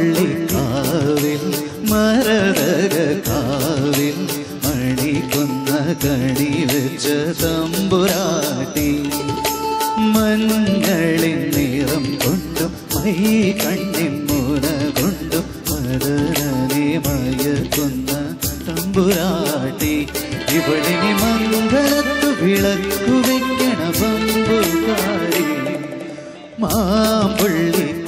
മാമ്പുള്ളിക്കാവിൽ മരതക കാവിൽ മണിക്കുന്ന കണി വെച്ച തമ്പുരാട്ടി മഞ്ഞളിൻ നിറം കൊണ്ടും മൈ കണ്ണിൻ മുന കൊണ്ടും മദനനെ മയക്കുന്ന തമ്പുരാട്ടി ഇവളിനി മംഗളത്തു വിളക്കു വെക്കണ പമ്പുകാരി മാമ്പുള്ളിക്കാവിൽ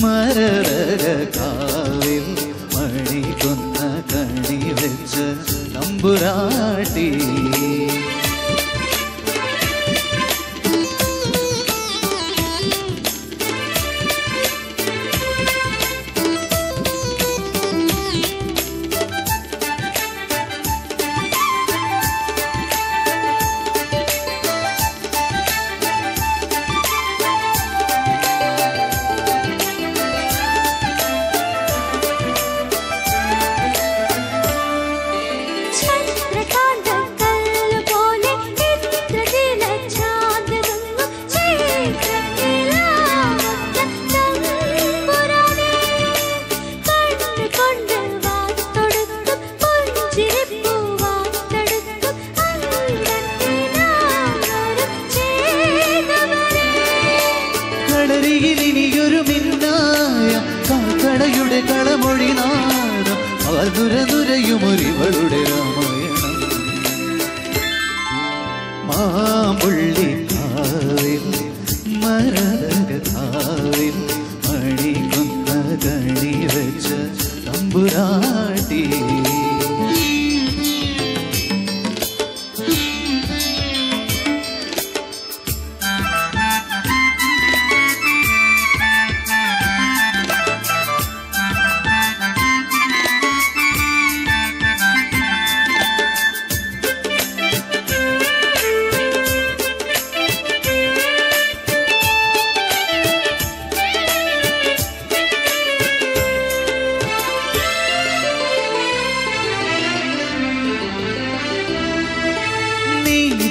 മരതക കാവിൽ മണിക്കുന്ന കണി വെച്ച തമ്പുരാട്ടി ൊരു മിന്നായ കാക്കടയുടെ കളമൊഴി നാദം നുരയുമൊരിവളുടെ രാമായണം മാമ്പുള്ളിക്കാവിൽ മരതക കാവിൽ മണിക്കുന്ന കണി വെച്ച തമ്പുരാട്ടി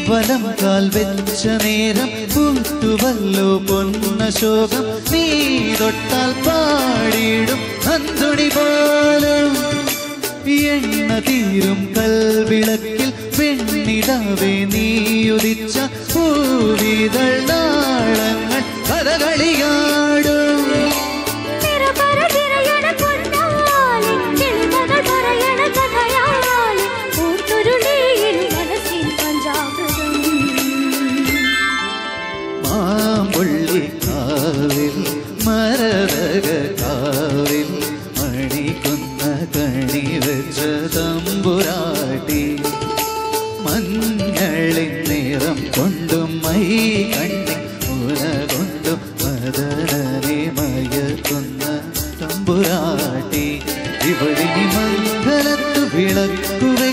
വലം കാൽ വെച്ച നേരം പൂത്തുവല്ലോ പൊന്ന ശോകം നീ തൊട്ടാൽ പാടിയിടും നന്ദുണി പോലും എണ്ണ തീരും കൽവിളക്കിൽ പെണ്ണിടാവേ നീ ഉദിച്ച പൂവിതൾ നാളങ്ങൾ കഥകളിയാടും മാമ്പുള്ളിക്കാവിൽ മരതക കാവിൽ മണിക്കുന്ന കണി വെച്ച തമ്പുരാട്ടി മഞ്ഞളിൻ നിറം കൊണ്ടും മൈ കണ്ണി മുന കൊണ്ടും മദനനെ മയക്കുന്ന തമ്പുരാട്ടി ഇവളിനി മംഗളത്തു വിളക്കുവെ